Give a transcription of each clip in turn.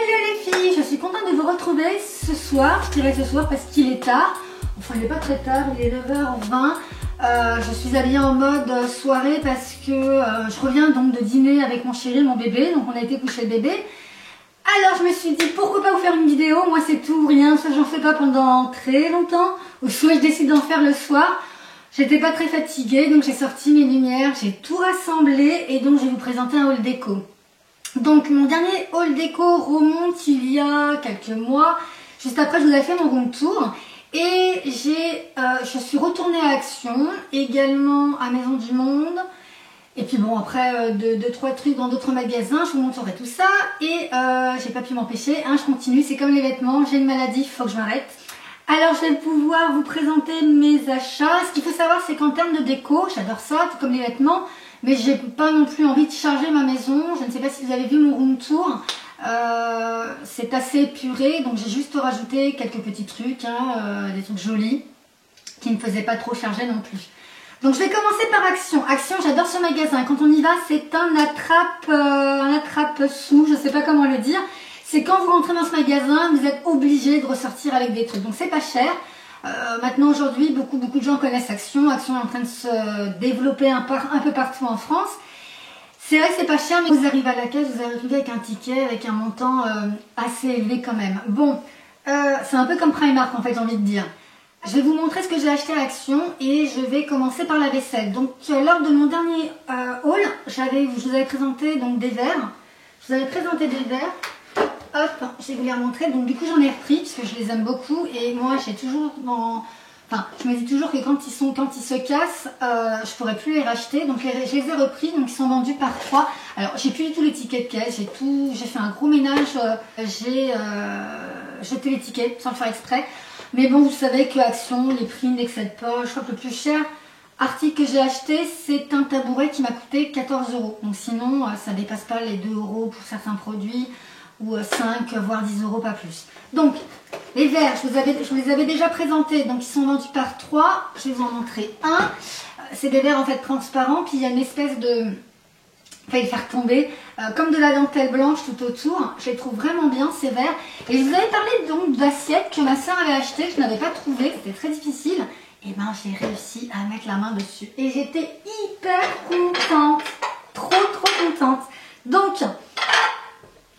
Hello les filles, je suis contente de vous retrouver ce soir, je dirais ce soir parce qu'il est tard, enfin il n'est pas très tard, il est 9h20, je suis habillée en mode soirée parce que je reviens donc de dîner avec mon chéri, mon bébé, donc on a été coucher le bébé. Alors je me suis dit pourquoi pas vous faire une vidéo, moi c'est tout ou rien, soit j'en fais pas pendant très longtemps, ou soit je décide d'en faire le soir. J'étais pas très fatiguée, donc j'ai sorti mes lumières, j'ai tout rassemblé et donc je vais vous présenter un haul déco. Donc mon dernier haul déco remonte il y a quelques mois, juste après je vous ai fait mon room tour et je suis retournée à Action, également à Maison du Monde et puis bon après deux trois trucs dans d'autres magasins, je vous montrerai tout ça et j'ai pas pu m'empêcher, hein, je continue, c'est comme les vêtements, j'ai une maladie, il faut que je m'arrête. Alors je vais pouvoir vous présenter mes achats. Ce qu'il faut savoir c'est qu'en termes de déco, j'adore ça, tout comme les vêtements, mais j'ai pas non plus envie de charger ma maison. Je ne sais pas si vous avez vu mon room tour, c'est assez épuré, donc j'ai juste rajouté quelques petits trucs, hein, des trucs jolis, qui ne faisaient pas trop charger non plus. Donc je vais commencer par Action. Action, j'adore ce magasin, quand on y va c'est un attrape-sous, je sais pas comment le dire. C'est quand vous rentrez dans ce magasin, vous êtes obligé de ressortir avec des trucs. Donc c'est pas cher. Maintenant aujourd'hui, beaucoup de gens connaissent Action. Action est en train de se développer un peu partout en France. C'est vrai que c'est pas cher, mais vous arrivez à la caisse, vous arrivez avec un ticket, avec un montant assez élevé quand même. Bon, c'est un peu comme Primark en fait, j'ai envie de dire. Je vais vous montrer ce que j'ai acheté à Action et je vais commencer par la vaisselle. Donc lors de mon dernier haul, je vous avais présenté donc des verres. Je vous avais présenté des verres. Hop, je vais vous les remontrer. Donc du coup j'en ai repris parce que je les aime beaucoup et moi j'ai toujours enfin je me dis toujours que quand ils se cassent, je pourrais plus les racheter. Donc je les ai repris, donc ils sont vendus par 3. Alors j'ai plus du tout les tickets de caisse, j'ai fait un gros ménage, j'ai jeté les tickets sans le faire exprès. Mais bon, vous savez que Action, les prix n'excèdent pas. Je crois que le plus cher article que j'ai acheté, c'est un tabouret qui m'a coûté 14 €. Donc sinon, ça dépasse pas les 2 € pour certains produits, ou 5, voire 10 €, pas plus. Donc, les verres, je vous les avais déjà présentés, donc ils sont vendus par 3. Je vais vous en montrer un. C'est des verres en fait transparents, puis il y a une espèce de... Enfin, les faire tomber, comme de la dentelle blanche tout autour. Je les trouve vraiment bien ces verres. Et je vous avais parlé donc d'assiettes que ma soeur avait achetées, je n'avais pas trouvé, c'était très difficile. Et ben j'ai réussi à mettre la main dessus. Et j'étais hyper contente, trop contente. Donc,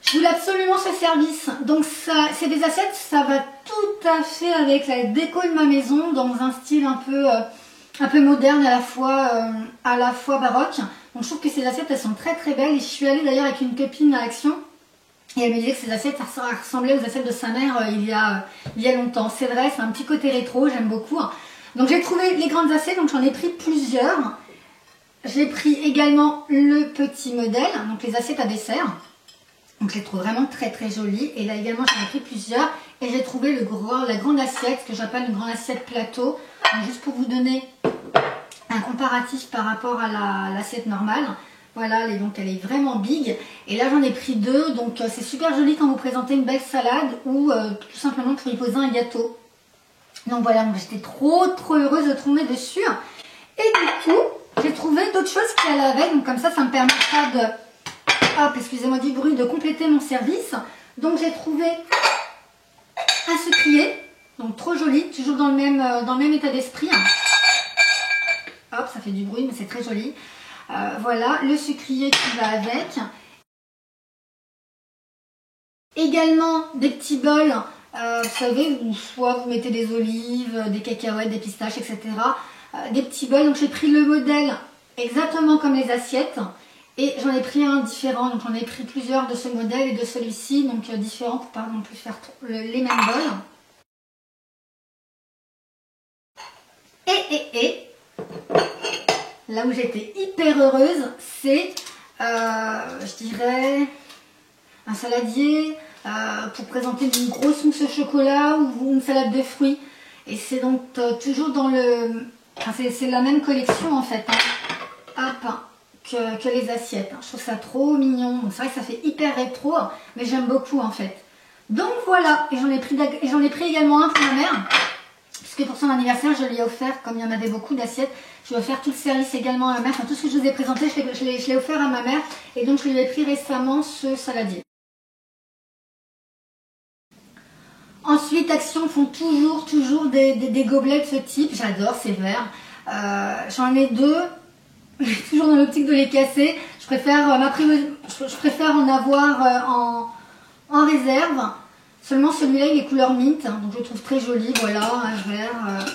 je voulais absolument ce service. Donc c'est des assiettes, ça va tout à fait avec la déco de ma maison, dans un style un peu moderne à la fois baroque. Donc je trouve que ces assiettes elles sont très belles. Et je suis allée d'ailleurs avec une copine à Action et elle me disait que ces assiettes ça ressemblait aux assiettes de sa mère il y a longtemps. C'est vrai, c'est un petit côté rétro, j'aime beaucoup. Donc j'ai trouvé les grandes assiettes, donc j'en ai pris plusieurs. J'ai pris également le petit modèle, donc les assiettes à dessert. Donc je les trouve vraiment très jolies. Et là également j'en ai pris plusieurs. Et j'ai trouvé la grande assiette, ce que j'appelle une grande assiette plateau. Donc, juste pour vous donner un comparatif par rapport à l'assiette normale. Voilà, donc elle est vraiment big. Et là j'en ai pris 2. Donc c'est super joli quand vous présentez une belle salade ou tout simplement pour y poser un gâteau. Donc voilà, j'étais trop heureuse de trouver dessus. Et du coup, j'ai trouvé d'autres choses qui allaient avec. Donc comme ça me permettra de... Hop, excusez-moi du bruit, de compléter mon service. Donc j'ai trouvé un sucrier, donc trop joli, toujours dans le même état d'esprit. Hop, ça fait du bruit, mais c'est très joli. Voilà, le sucrier qui va avec. Également des petits bols, vous savez, où soit vous mettez des olives, des cacahuètes, des pistaches, etc. Des petits bols, donc j'ai pris le modèle exactement comme les assiettes. Et j'en ai pris un différent, donc j'en ai pris plusieurs de ce modèle et de celui-ci, donc différents pour pas non plus faire les mêmes bols. Et là où j'étais hyper heureuse, c'est, je dirais, un saladier pour présenter une grosse mousse au chocolat ou une salade de fruits. Et c'est donc toujours dans le... Enfin, c'est la même collection en fait. Hein. Hop, que les assiettes. Je trouve ça trop mignon. C'est vrai que ça fait hyper rétro, mais j'aime beaucoup en fait. Donc voilà, et j'en ai pris également un pour ma mère. Puisque pour son anniversaire, je lui ai offert, comme il y en avait beaucoup d'assiettes, je lui ai offert tout le service également à ma mère. Enfin, tout ce que je vous ai présenté, je l'ai offert à ma mère. Et donc, je lui ai pris récemment ce saladier. Ensuite, Action font toujours des gobelets de ce type. J'adore ces verres. J'en ai deux. Toujours dans l'optique de les casser. Je préfère en avoir en réserve. Seulement celui-là, il est couleur mint. Donc je le trouve très joli. Voilà, un verre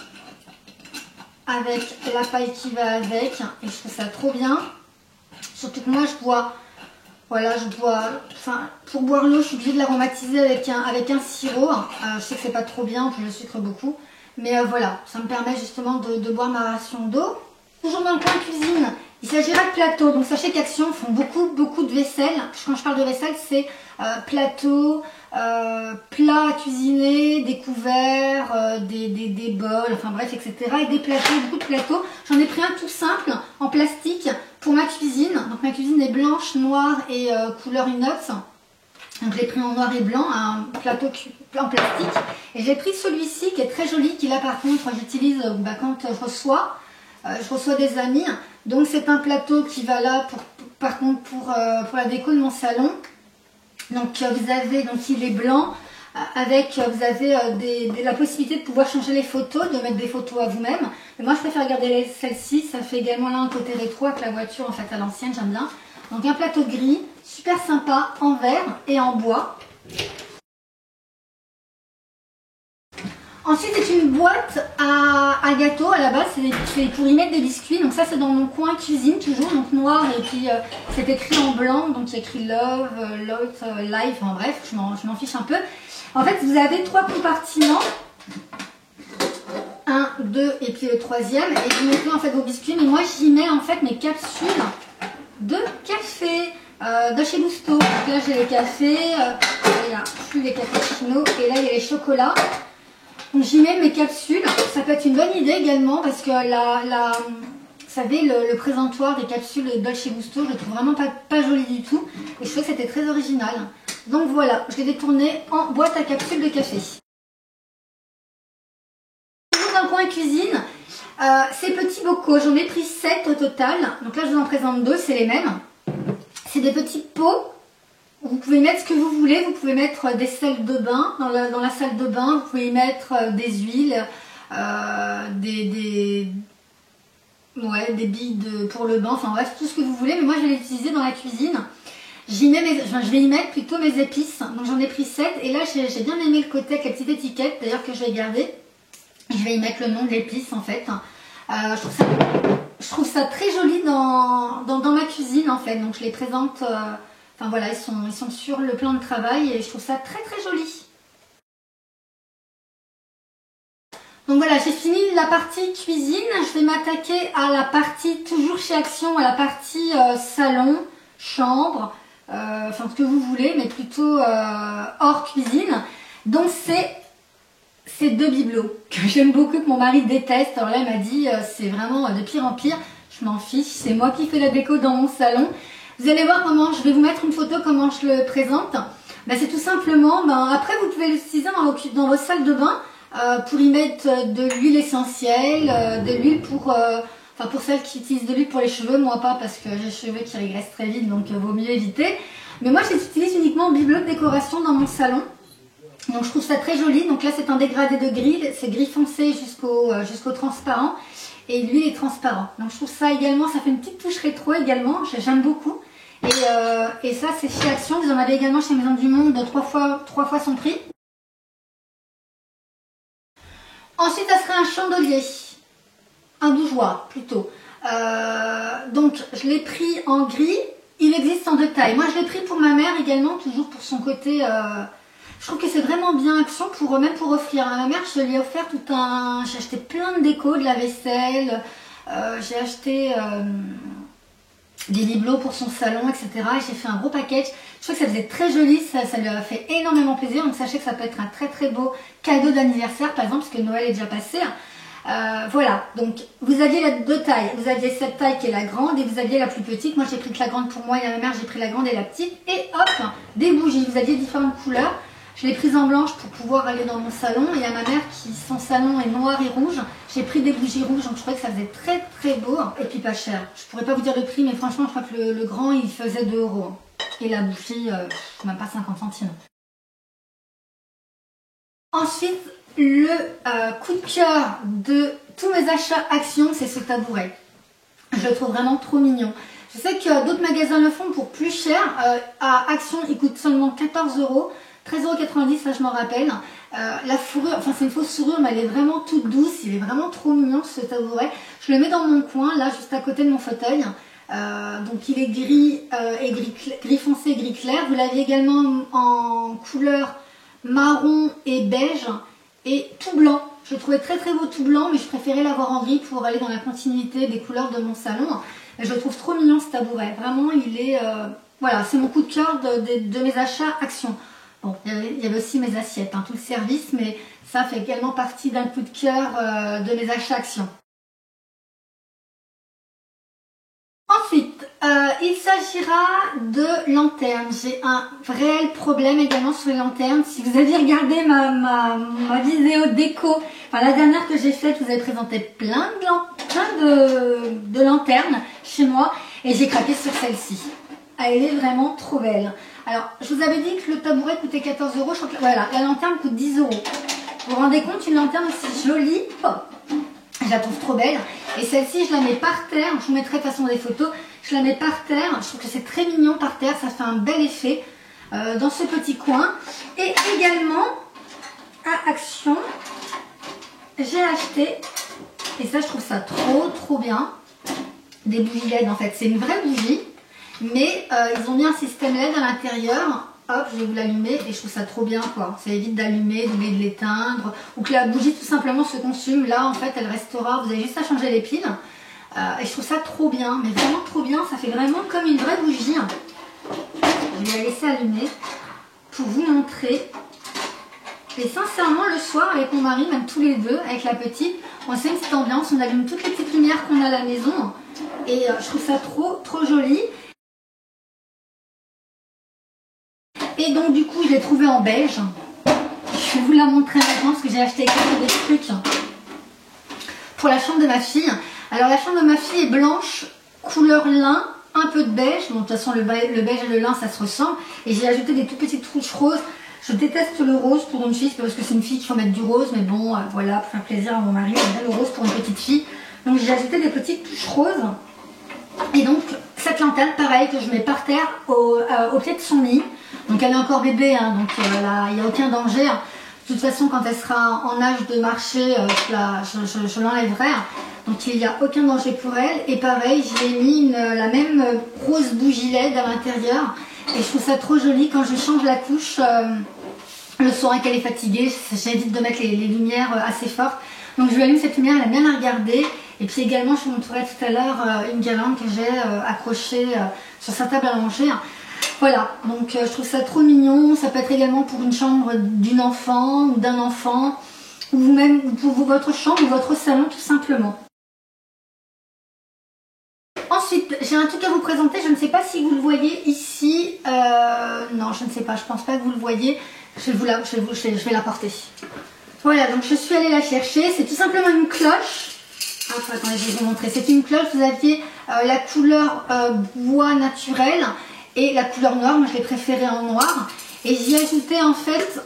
avec la paille qui va avec. Et je trouve ça trop bien. Surtout que moi, pour boire l'eau, je suis obligée de l'aromatiser avec un sirop. Je sais que c'est pas trop bien, puis je sucre beaucoup. Mais voilà, ça me permet justement de boire ma ration d'eau. Toujours dans le coin cuisine, il s'agira de plateaux. Donc sachez qu'Action font beaucoup de vaisselle. Quand je parle de vaisselle, c'est plateaux, plats à cuisiner, des couverts, des bols, enfin bref, etc. Et des plateaux, beaucoup de plateaux. J'en ai pris un tout simple, en plastique, pour ma cuisine. Donc ma cuisine est blanche, noire et couleur inox. Donc je l'ai pris en noir et blanc, un plateau en plastique. Et j'ai pris celui-ci qui est très joli, qui là par contre j'utilise quand je reçois des amis. Donc c'est un plateau qui va là pour la déco de mon salon. Donc vous avez, donc il est blanc, vous avez la possibilité de pouvoir changer les photos, de mettre des photos à vous-même. Mais moi je préfère garder celle-ci, ça fait également là un côté rétro avec la voiture en fait à l'ancienne, j'aime bien. Donc un plateau gris, super sympa, en verre et en bois. Ensuite, c'est une boîte à gâteaux. À la base, c'est pour y mettre des biscuits. Donc ça, c'est dans mon coin cuisine, toujours, donc noir. Et puis, c'est écrit en blanc. Donc, il y a écrit Love, Life. Enfin bref, je m'en fiche un peu. En fait, vous avez 3 compartiments. 1, 2 et puis le troisième. Et vous mettez en fait vos biscuits. Mais moi, j'y mets en fait mes capsules de café de chez Gusto. Donc là, j'ai les cafés. Il y a les cappuccinos. Et là, il y a les chocolats. Donc j'y mets mes capsules, ça peut être une bonne idée également parce que vous savez, le présentoir des capsules Dolce Gusto, je le trouve vraiment pas joli du tout et je trouvais que c'était très original. Donc voilà, je l'ai détourné en boîte à capsules de café. Toujours dans le coin cuisine, ces petits bocaux, j'en ai pris 7 au total, donc là je vous en présente 2, c'est les mêmes. C'est des petits pots. Vous pouvez mettre ce que vous voulez, vous pouvez mettre des sels de bain dans la salle de bain, vous pouvez y mettre des huiles, des billes pour le bain, enfin bref, tout ce que vous voulez, mais moi je vais l'utiliser dans la cuisine. Je vais y mettre plutôt mes épices, donc j'en ai pris 7 et là j'ai bien aimé le côté avec la petite étiquette, d'ailleurs que je vais garder. Je vais y mettre le nom de l'épice en fait. Je trouve ça très joli dans ma cuisine en fait, donc je les présente... Enfin voilà, ils sont sur le plan de travail et je trouve ça très joli. Donc voilà, j'ai fini la partie cuisine. Je vais m'attaquer à la partie, toujours chez Action, à la partie salon, chambre, enfin ce que vous voulez, mais plutôt hors cuisine. Donc c'est ces 2 bibelots que j'aime beaucoup, que mon mari déteste. Alors là, il m'a dit, c'est vraiment de pire en pire. Je m'en fiche, c'est moi qui fais la déco dans mon salon. Vous allez voir comment, je vais vous mettre une photo comment je le présente. C'est tout simplement, après vous pouvez l'utiliser dans vos salles de bain pour y mettre de l'huile essentielle, de l'huile pour celles qui utilisent de l'huile pour les cheveux, moi pas parce que j'ai les cheveux qui régressent très vite donc vaut mieux éviter. Mais moi je les utilise uniquement en bibelot de décoration dans mon salon. Donc je trouve ça très joli, donc là c'est un dégradé de gris, c'est gris foncé jusqu'au transparent. Et l'huile est transparente. Donc je trouve ça également, ça fait une petite touche rétro également, j'aime beaucoup. Et ça c'est chez Action, vous en avez également chez Maison du Monde, 3 fois son prix. Ensuite ça sera un chandelier, un bougeoir plutôt. Donc je l'ai pris en gris, il existe en 2 tailles. Moi je l'ai pris pour ma mère également, toujours pour son côté... Je trouve que c'est vraiment bien Action, même pour offrir. À ma mère, je lui ai offert j'ai acheté plein de déco, de la vaisselle, j'ai acheté des bibelots pour son salon, etc. Et j'ai fait un gros package. Je trouve que ça faisait très joli, ça lui a fait énormément plaisir. Donc sachez que ça peut être un très beau cadeau d'anniversaire, par exemple, parce que Noël est déjà passé. Voilà, donc vous aviez la 2 tailles. Vous aviez cette taille qui est la grande et vous aviez la plus petite. Moi j'ai pris que la grande pour moi et à ma mère j'ai pris la grande et la petite. Et hop, des bougies. Vous aviez différentes couleurs. Je l'ai prise en blanche pour pouvoir aller dans mon salon. Et à ma mère qui, son salon est noir et rouge, j'ai pris des bougies rouges. Donc je trouvais que ça faisait très beau. Et puis pas cher. Je pourrais pas vous dire le prix, mais franchement, je crois que le grand, il faisait 2 €. Et la bougie, même pas 50 centimes. Ensuite, le coup de cœur de tous mes achats Action, c'est ce tabouret. Je le trouve vraiment trop mignon. Je sais que d'autres magasins le font pour plus cher. À Action, il coûte seulement 14 €, 13,90 €, ça je m'en rappelle. La fourrure, enfin c'est une fausse fourrure, mais elle est vraiment toute douce. Il est vraiment trop mignon ce tabouret. Je le mets dans mon coin, là, juste à côté de mon fauteuil. Donc il est gris et gris foncé, gris clair. Vous l'avez également en couleur marron et beige et tout blanc. Je le trouvais très très beau tout blanc, mais je préférais l'avoir en gris pour aller dans la continuité des couleurs de mon salon. Et je le trouve trop mignon ce tabouret. Vraiment, il est... voilà, c'est mon coup de cœur de mes achats Action. Bon, il y avait aussi mes assiettes, hein, tout le service, mais ça fait également partie d'un coup de cœur de mes achats Action. Ensuite, il s'agira de lanternes. J'ai un réel problème également sur les lanternes. Si vous aviez regardé ma vidéo déco, enfin la dernière que j'ai faite, vous avez présenté plein de lanternes chez moi et j'ai craqué sur celle-ci. Elle est vraiment trop belle. Alors, je vous avais dit que le tabouret coûtait 14 €. Je crois que, voilà, la lanterne coûte 10 €. Vous vous rendez compte, une lanterne aussi jolie, oh, je la trouve trop belle. Et celle-ci, je la mets par terre. Je vous mettrai de toute façon des photos. Je la mets par terre. Je trouve que c'est très mignon par terre. Ça fait un bel effet dans ce petit coin. Et également, à Action, j'ai acheté, et ça, je trouve ça trop bien, des bougies LED en fait. C'est une vraie bougie. Mais ils ont mis un système LED à l'intérieur. Hop, je vais vous l'allumer et je trouve ça trop bien quoi. Ça évite d'allumer, de l'éteindre ou que la bougie tout simplement se consume. Là en fait elle restera, vous avez juste à changer les piles. Et je trouve ça trop bien, mais vraiment trop bien. Ça fait vraiment comme une vraie bougie. Je vais la laisser allumer pour vous montrer. Et sincèrement le soir avec mon mari, même tous les deux, avec la petite, on fait une petite ambiance, on allume toutes les petites lumières qu'on a à la maison. Et je trouve ça trop joli. Et donc du coup je l'ai trouvé en beige. Je vais vous la montrer maintenant parce que j'ai acheté des trucs pour la chambre de ma fille. Alors la chambre de ma fille est blanche, couleur lin, un peu de beige. Bon, de toute façon le beige et le lin ça se ressemble. Et j'ai ajouté des tout petites touches roses. Je déteste le rose pour une fille, parce que c'est une fille qu'il faut mettre du rose. Mais bon, voilà, pour faire plaisir à mon mari, j'aime bien le rose pour une petite fille. Donc j'ai ajouté des petites touches roses. Et donc cette lanterne, pareil, que je mets par terre au pied de son lit. Donc elle est encore bébé, hein, donc il n'y a aucun danger. De toute façon, quand elle sera en âge de marcher, je l'enlèverai. Donc il n'y a aucun danger pour elle. Et pareil, j'ai mis la même rose bougie LED à l'intérieur. Et je trouve ça trop joli quand je change la couche le soir et qu'elle est fatiguée. J'évite de mettre les lumières assez fortes. Donc je lui allume cette lumière, elle aime bien la regarder. Et puis également, je vous montrerai tout à l'heure une guirlande que j'ai accrochée sur sa table à manger. Voilà, donc je trouve ça trop mignon. Ça peut être également pour une chambre d'une enfant ou d'un enfant, ou même pour votre chambre ou votre salon tout simplement. Ensuite, j'ai un truc à vous présenter. Je ne sais pas si vous le voyez ici. Non, je ne sais pas. Je pense pas que vous le voyez. Je vais la porter. Voilà, donc je suis allée la chercher. C'est tout simplement une cloche. Enfin, attendez, je vais vous montrer. C'est une cloche. Vous aviez la couleur bois naturel et la couleur noire. Moi, je l'ai préférée en noir. Et j'y ai ajouté en fait...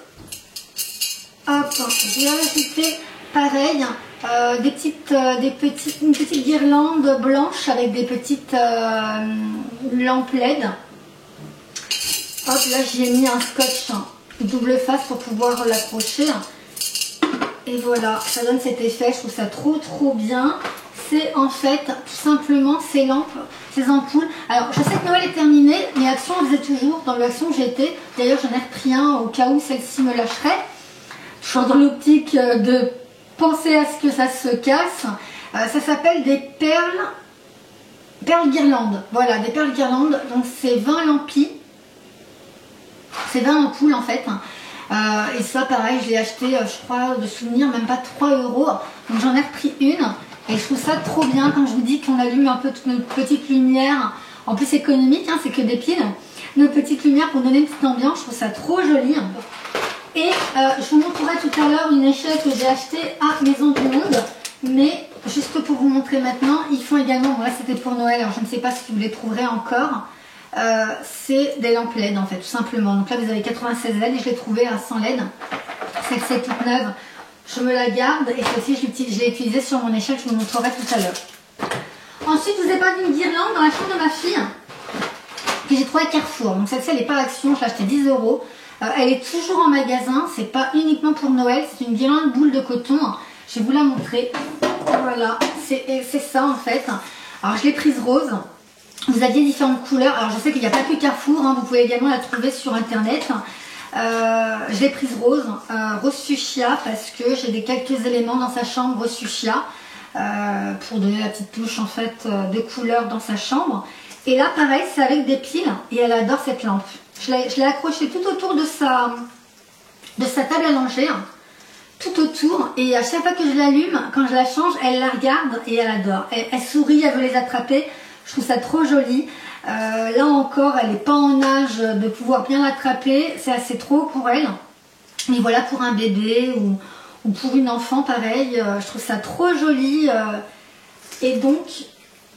Hop, j'ai ajouté pareil... une petite guirlande blanche avec des petites lampes LED. Hop, là j'y ai mis un scotch double face pour pouvoir l'accrocher. Et voilà, ça donne cet effet, je trouve ça trop bien. C'est en fait tout simplement ces lampes, ces ampoules. Alors je sais que Noël est terminé, mais Action en faisait toujours, dans le Action où j'étais. D'ailleurs j'en ai repris un au cas où celle-ci me lâcherait. Je suis dans l'optique de... Pensez à ce que ça se casse. Ça s'appelle des perles guirlandes. Voilà, des perles guirlandes. Donc c'est 20 lampis. C'est 20 ampoules en fait. Et ça pareil, je l'ai acheté, je crois, de souvenir, même pas 3 €. Donc j'en ai repris une. Et je trouve ça trop bien quand je vous dis qu'on allume un peu toutes nos petites lumières. En plus économique, hein, c'est que des piles. Nos petites lumières pour donner une petite ambiance. Je trouve ça trop joli. Et je vous montrerai tout à l'heure une échelle que j'ai achetée à Maison du Monde. Mais juste pour vous montrer maintenant, ils font également, bon là c'était pour Noël, alors je ne sais pas si vous les trouverez encore. C'est des lampes LED en fait, tout simplement. Donc là vous avez 96 LED et je l'ai trouvé à 100 LED. Celle-ci est toute neuve, je me la garde. Et celle-ci, je l'ai utilisée sur mon échelle, je vous montrerai tout à l'heure. Ensuite, je vous ai pas d'une guirlande dans la chambre de ma fille que j'ai trouvée à Carrefour. Donc celle-ci, elle n'est pas à Action, je l'ai achetée 10 €. Elle est toujours en magasin, c'est pas uniquement pour Noël, c'est une guirlande boule de coton. Je vais vous la montrer. Voilà, c'est ça en fait. Alors je l'ai prise rose. Vous aviez différentes couleurs. Alors je sais qu'il n'y a pas que Carrefour, hein, vous pouvez également la trouver sur internet. Je l'ai prise rose, rose fuchsia, parce que j'ai quelques éléments dans sa chambre rose fuchsia, pour donner la petite touche en fait de couleur dans sa chambre. Et là pareil, c'est avec des piles et elle adore cette lampe. Je l'ai accrochée tout autour de sa table à langer, tout autour, et à chaque fois que je l'allume, quand je la change, elle la regarde et elle adore. Elle sourit, elle veut les attraper. Je trouve ça trop joli. Là encore, elle n'est pas en âge de pouvoir bien l'attraper. C'est assez trop pour elle. Mais voilà, pour un bébé ou pour une enfant, pareil. Je trouve ça trop joli. Et donc,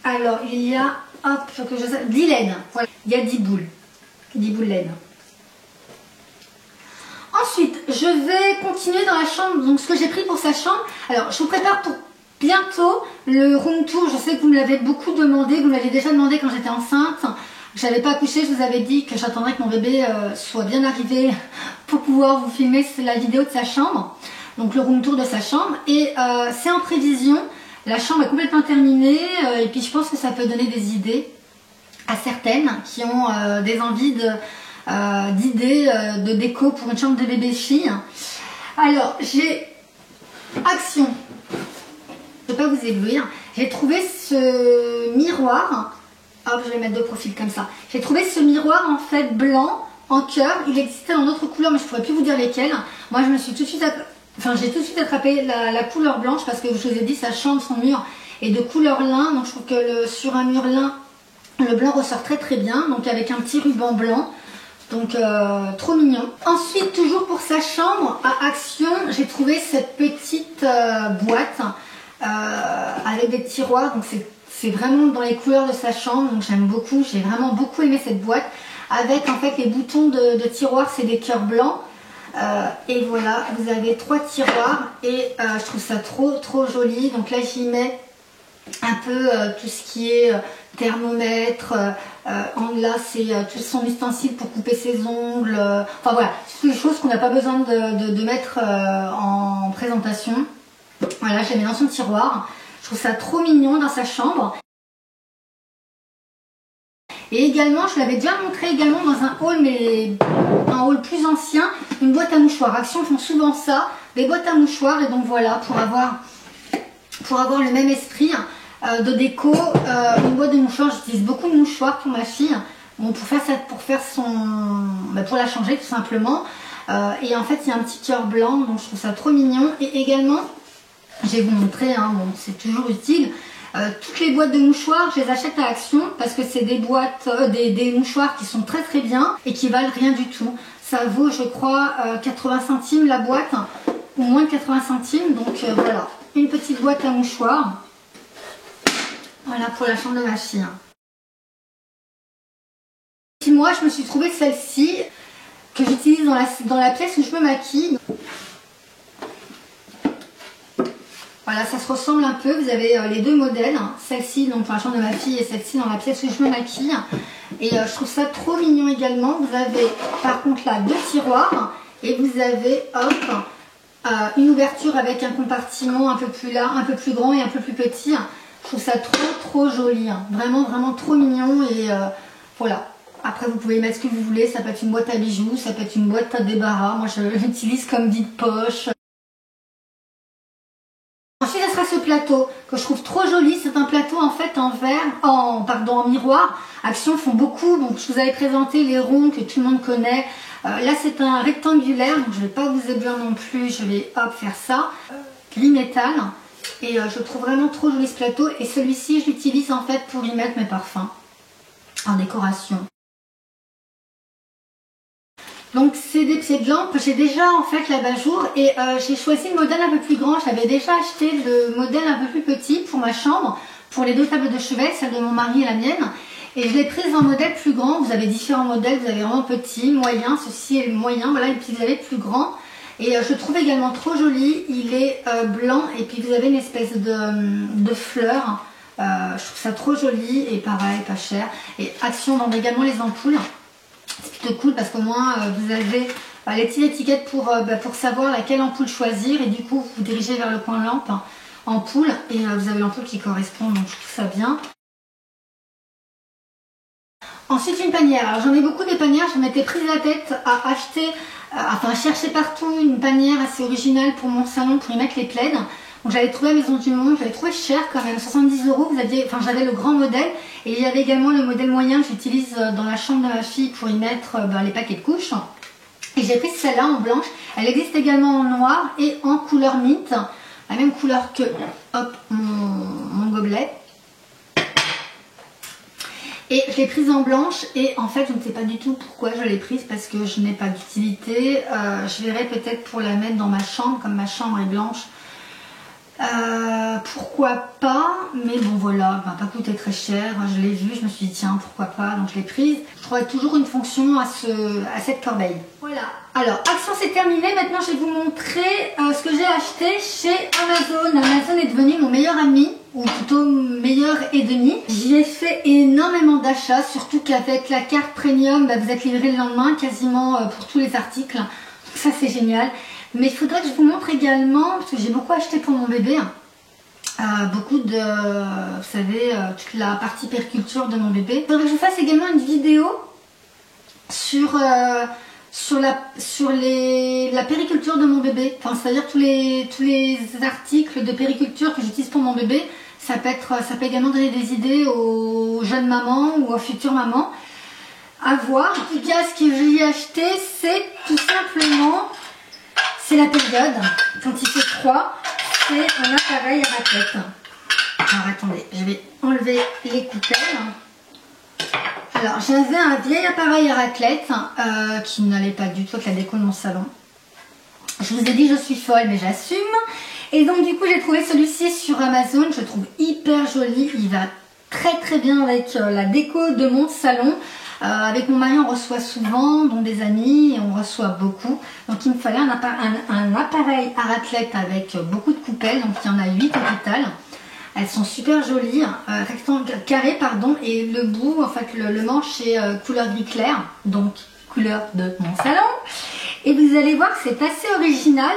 alors, il y a, hop, que je sais, 10 LED. Voilà, il y a 10 boules. 10 boules LED. Ensuite, je vais continuer dans la chambre. Donc, ce que j'ai pris pour sa chambre. Alors, je vous prépare pour bientôt le room tour. Je sais que vous me l'avez beaucoup demandé. Vous me l'avez déjà demandé quand j'étais enceinte. Je n'avais pas accouché. Je vous avais dit que j'attendrais que mon bébé soit bien arrivé pour pouvoir vous filmer la vidéo de sa chambre. Donc, le room tour de sa chambre. Et c'est en prévision. La chambre est complètement terminée. Et puis, je pense que ça peut donner des idées à certaines qui ont des envies d'idées de déco pour une chambre de bébé fille. Alors, j'ai Action. Je ne vais pas vous éblouir. J'ai trouvé ce miroir. Hop, je vais mettre de profil comme ça. J'ai trouvé ce miroir en fait blanc en cœur. Il existait dans d'autres couleurs, mais je ne pourrais plus vous dire lesquelles. Moi, je me suis tout de suite, j'ai tout de suite attrapé la couleur blanche parce que je vous ai dit, sa chambre, son mur est de couleur lin. Donc, je trouve que sur un mur lin, le blanc ressort très très bien. Donc, avec un petit ruban blanc. Donc trop mignon. Ensuite, toujours pour sa chambre à Action, j'ai trouvé cette petite boîte avec des tiroirs. Donc c'est vraiment dans les couleurs de sa chambre. Donc j'aime beaucoup, j'ai vraiment beaucoup aimé cette boîte. Avec en fait les boutons de tiroirs, c'est des cœurs blancs. Et voilà, vous avez 3 tiroirs et je trouve ça trop joli. Donc là j'y mets un peu tout ce qui est thermomètre, là c'est tout son ustensile pour couper ses ongles, enfin voilà, toutes les choses qu'on n'a pas besoin de mettre en présentation. Voilà, je les mets dans son tiroir. Je trouve ça trop mignon dans sa chambre. Et également, je vous l'avais déjà montré également dans un hall, mais un hall plus ancien, une boîte à mouchoirs. Action font souvent ça, des boîtes à mouchoirs, et donc voilà, pour avoir le même esprit de déco, une boîte de mouchoirs. J'utilise beaucoup de mouchoirs pour ma fille, bon, pour la changer tout simplement. Et en fait, il y a un petit cœur blanc, donc je trouve ça trop mignon. Et également, je vais vous montrer, hein, bon, c'est toujours utile. Toutes les boîtes de mouchoirs, je les achète à Action parce que c'est des boîtes, des mouchoirs qui sont très très bien et qui valent rien du tout. Ça vaut, je crois, 80 centimes la boîte, ou moins de 80 centimes. Donc voilà, une petite boîte à mouchoirs. Voilà pour la chambre de ma fille. Puis moi, je me suis trouvé celle-ci que j'utilise dans la pièce où je me maquille. Voilà, ça se ressemble un peu. Vous avez les deux modèles, celle-ci donc pour la chambre de ma fille et celle-ci dans la pièce où je me maquille. Et je trouve ça trop mignon également. Vous avez par contre là 2 tiroirs et vous avez hop une ouverture avec un compartiment un peu plus large, un peu plus grand et un peu plus petit. Je trouve ça trop joli, hein. Vraiment trop mignon. Et voilà. Après vous pouvez mettre ce que vous voulez. Ça peut être une boîte à bijoux, ça peut être une boîte à débarras. Moi je l'utilise comme vide-poche. Ensuite, ça sera ce plateau que je trouve trop joli. C'est un plateau en fait en verre, en miroir. Action font beaucoup. Donc, je vous avais présenté les ronds que tout le monde connaît. Là, c'est un rectangulaire. Donc, je ne vais pas vous éblouir non plus. Je vais faire ça. Gris métal. Et je trouve vraiment trop joli ce plateau. Et celui-ci, je l'utilise en fait pour y mettre mes parfums en décoration. Donc c'est des pieds de lampe, j'ai déjà en fait l'abat-jour et j'ai choisi le modèle un peu plus grand. J'avais déjà acheté le modèle un peu plus petit pour ma chambre, pour les 2 tables de chevet, celle de mon mari et la mienne. Et je l'ai prise en modèle plus grand. Vous avez différents modèles, vous avez vraiment petit, moyen, ceci est le moyen, voilà, et puis vous avez plus grand. Et je le trouve également trop joli. Il est blanc et puis vous avez une espèce de fleur. Je trouve ça trop joli et pareil, pas cher. Et Action vend également les ampoules. C'est plutôt cool parce qu'au moins vous avez les petites étiquettes pour savoir laquelle ampoule choisir. Et du coup, vous vous dirigez vers le coin lampe, ampoule. Et vous avez l'ampoule qui correspond, donc je trouve ça bien. Ensuite, une panière. Alors j'en ai beaucoup des panières. Je m'étais prise la tête à acheter, à chercher partout une panière assez originale pour mon salon pour y mettre les plaids. Donc j'avais trouvé à Maison du Monde, j'avais trouvé cher quand même, 70 €. J'avais le grand modèle et il y avait également le modèle moyen que j'utilise dans la chambre de ma fille pour y mettre les paquets de couches. Et j'ai pris celle-là en blanche. Elle existe également en noir et en couleur mint, la même couleur que mon gobelet. Et je l'ai prise en blanche et en fait je ne sais pas du tout pourquoi je l'ai prise parce que je n'ai pas d'utilité. Je verrai peut-être pour la mettre dans ma chambre comme ma chambre est blanche. Pourquoi pas, mais bon voilà, elle m'a pas coûté très cher, je l'ai vue, je me suis dit tiens pourquoi pas, donc je l'ai prise. Je trouverai toujours une fonction à cette corbeille. Voilà, alors Action c'est terminé, maintenant je vais vous montrer ce que j'ai acheté chez Amazon. Amazon est devenu mon meilleur ami, ou plutôt meilleur et demi. J'y ai fait énormément d'achats, surtout qu'avec la carte premium, vous êtes livré le lendemain quasiment pour tous les articles, ça c'est génial. Mais il faudrait que je vous montre également, parce que j'ai beaucoup acheté pour mon bébé, beaucoup de, vous savez, toute la partie périculture de mon bébé. Il faudrait que je vous fasse également une vidéo sur la périculture de mon bébé. Enfin, c'est-à-dire tous les articles de périculture que j'utilise pour mon bébé. Ça peut également donner des idées aux jeunes mamans ou aux futures mamans. À voir. En tout cas, ce que j'ai acheté, c'est tout simplement... C'est la période, quand il fait froid, c'est un appareil à raclette. Alors attendez, je vais enlever les coupelles. Alors j'avais un vieil appareil à raclette qui n'allait pas du tout avec la déco de mon salon. Je vous ai dit je suis folle mais j'assume. Et donc du coup j'ai trouvé celui-ci sur Amazon, je le trouve hyper joli. Il va très très bien avec la déco de mon salon. Avec mon mari on reçoit souvent, donc des amis, et on reçoit beaucoup. Donc il me fallait un appareil à raclette avec beaucoup de coupelles, donc il y en a 8 au total. Elles sont super jolies, carrées pardon, et le bout, en fait le manche est couleur gris clair, donc couleur de mon salon. Et vous allez voir que c'est assez original.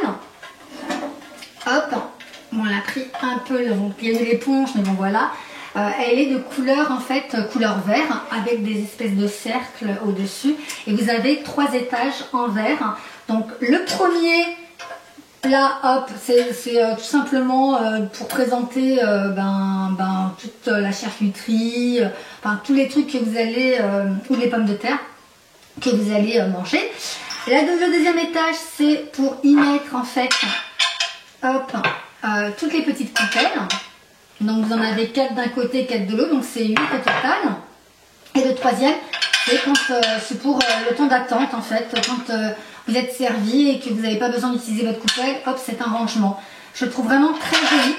Hop, bon, on l'a pris un peu, il y a eu l'éponge, mais bon voilà. Elle est de couleur en fait couleur vert avec des espèces de cercles au dessus et vous avez 3 étages en verre. Donc le premier là hop c'est tout simplement pour présenter toute la charcuterie, tous les trucs que vous allez ou les pommes de terre que vous allez manger. Le deuxième étage c'est pour y mettre en fait hop toutes les petites coupelles. Donc vous en avez 4 d'un côté, 4 de l'autre, donc c'est 8 au total. Et le troisième, c'est pour le temps d'attente en fait, quand vous êtes servi et que vous n'avez pas besoin d'utiliser votre coupelle, hop, c'est un rangement. Je le trouve vraiment très joli.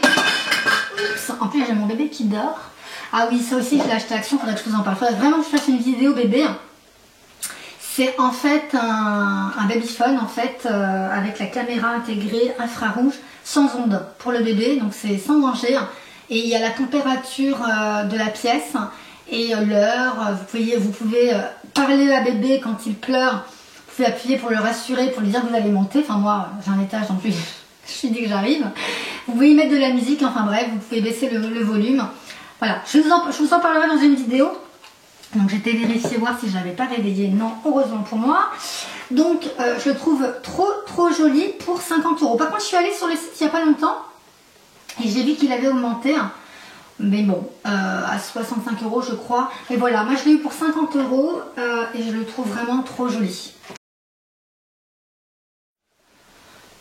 Oups, en plus j'ai mon bébé qui dort. Ah oui, ça aussi je l'ai acheté à Action, il faudrait que je vous en parle. Il faudrait vraiment que je fasse une vidéo bébé. C'est en fait un babyphone en fait, avec la caméra intégrée infrarouge sans onde pour le bébé, donc c'est sans danger. Et il y a la température de la pièce et l'heure. Vous pouvez parler à bébé quand il pleure. Vous pouvez appuyer pour le rassurer, pour lui dire que vous allez monter. Enfin moi j'ai un étage donc je suis dit que j'arrive. Vous pouvez y mettre de la musique, enfin bref, vous pouvez baisser le volume. Voilà, je vous en parlerai dans une vidéo. Donc j'étais vérifier voir si je n'avais pas réveillé. Non, heureusement pour moi. Donc je le trouve trop joli pour 50 €. Par contre je suis allée sur le site il n'y a pas longtemps. Et j'ai vu qu'il avait augmenté, mais bon, à 65 € je crois. Mais voilà, moi je l'ai eu pour 50 € et je le trouve vraiment trop joli.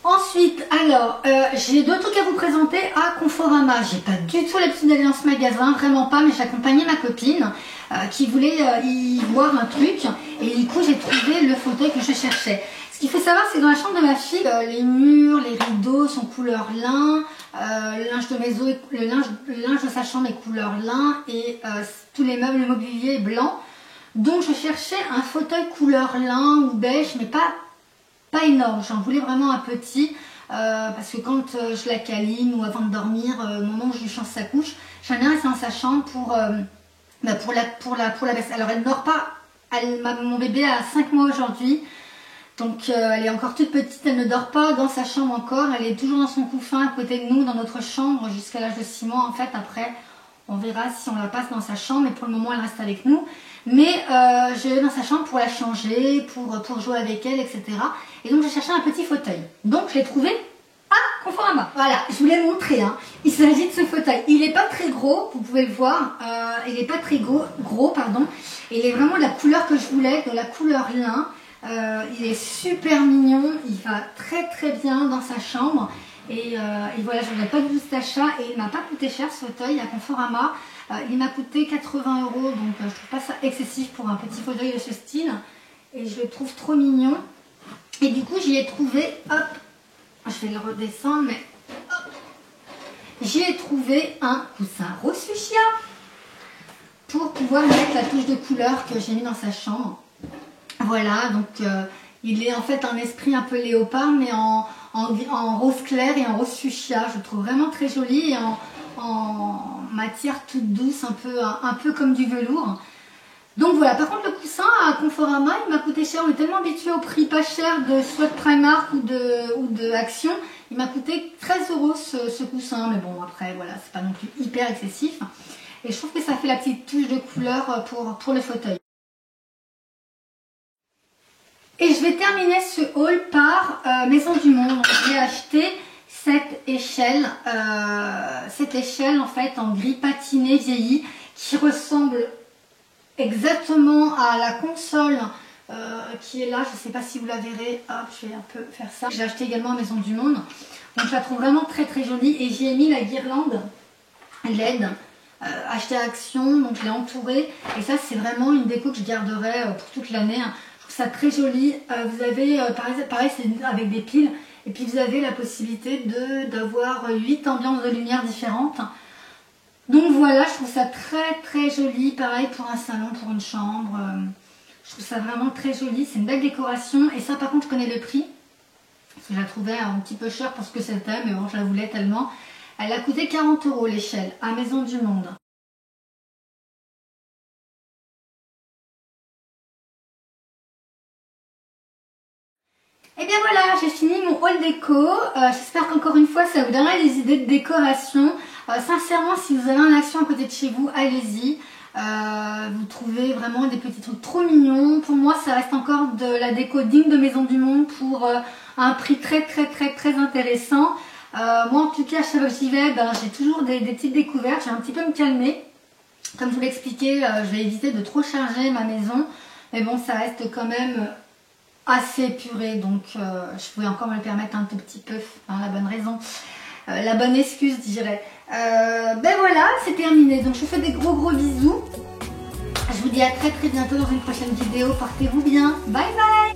Ensuite, alors, j'ai deux trucs à vous présenter à Conforama. J'ai pas du tout l'habitude d'aller dans ce magasin, vraiment pas, mais j'accompagnais ma copine qui voulait y voir un truc. Et du coup, j'ai trouvé le fauteuil que je cherchais. Ce qu'il faut savoir, c'est que dans la chambre de ma fille, les murs, les rideaux sont couleur lin, le linge de maison, le linge de sa chambre est couleur lin et tous les meubles, le mobilier est blanc. Donc je cherchais un fauteuil couleur lin ou beige, mais pas pas énorme, j'en voulais vraiment un petit. Parce que quand je la câline ou avant de dormir, au moment où je lui change sa couche, j'aime bien rester dans sa chambre pour la baisse. Alors elle ne dort pas, mon bébé a 5 mois aujourd'hui, donc elle est encore toute petite, elle ne dort pas dans sa chambre encore, elle est toujours dans son couffin à côté de nous, dans notre chambre, jusqu'à l'âge de 6 mois en fait. Après on verra si on la passe dans sa chambre, mais pour le moment elle reste avec nous. Mais je vais dans sa chambre pour la changer, pour jouer avec elle, etc. Et donc j'ai cherché un petit fauteuil. Donc je l'ai trouvé à Conforama. Voilà, je vous l'ai montré. Hein. Il s'agit de ce fauteuil. Il n'est pas très gros, vous pouvez le voir. Il n'est pas très gros, pardon. Il est vraiment de la couleur que je voulais, de la couleur lin. Il est super mignon. Il va très très bien dans sa chambre. Et voilà, je n'aurais pas vu cet achat. Et il ne m'a pas coûté cher ce fauteuil à Conforama. Il m'a coûté 80 €, donc je trouve pas ça excessif pour un petit fauteuil de ce style. Et je le trouve trop mignon. Et du coup, j'y ai trouvé, hop, je vais le redescendre, mais hop, j'y ai trouvé un coussin rose fuchsia pour pouvoir mettre la touche de couleur que j'ai mis dans sa chambre. Voilà, donc il est en fait un esprit un peu léopard, mais en rose clair et en rose fuchsia. Je le trouve vraiment très joli et en matière toute douce, un peu comme du velours. Donc voilà, par contre le coussin à Conforama, il m'a coûté cher. On est tellement habitué au prix pas cher de soit de Primark ou de Action. Il m'a coûté 13 € ce coussin, mais bon après voilà, c'est pas non plus hyper excessif. Et je trouve que ça fait la petite touche de couleur pour le fauteuil. Et je vais terminer ce haul par Maison du Monde. J'ai acheté cette échelle en fait en gris patiné vieilli qui ressemble exactement à la console qui est là. Je ne sais pas si vous la verrez. Hop, je vais un peu faire ça. J'ai acheté également à Maison du Monde. Donc je la trouve vraiment très très jolie et j'y ai mis la guirlande LED achetée à Action. Donc je l'ai entourée et ça c'est vraiment une déco que je garderai pour toute l'année. Je trouve ça très joli. Vous avez pareil c'est avec des piles. Et puis vous avez la possibilité d'avoir 8 ambiances de lumière différentes. Donc voilà, je trouve ça très très joli. Pareil pour un salon, pour une chambre. Je trouve ça vraiment très joli. C'est une belle décoration. Et ça par contre je connais le prix. Parce que je la trouvais un petit peu chère pour ce que c'était. Mais bon, je la voulais tellement. Elle a coûté 40 € l'échelle à Maison du Monde. Et bien voilà, j'ai fini mon haul déco. J'espère qu'encore une fois ça vous donnera des idées de décoration. Sincèrement, si vous avez un Action à côté de chez vous, allez-y. Vous trouvez vraiment des petits trucs trop mignons. Pour moi, ça reste encore de la déco digne de Maison du Monde pour un prix très intéressant. Moi en tout cas, à chaque fois que j'y vais, j'ai toujours des petites découvertes. Je vais un petit peu me calmer. Comme je vous l'expliquais, je vais éviter de trop charger ma maison. Mais bon, ça reste quand même assez épuré, donc je pouvais encore me le permettre un tout petit peu, la bonne raison, la bonne excuse je dirais. Ben voilà, c'est terminé, donc je vous fais des gros bisous. Je vous dis à très bientôt dans une prochaine vidéo, portez-vous bien, bye bye.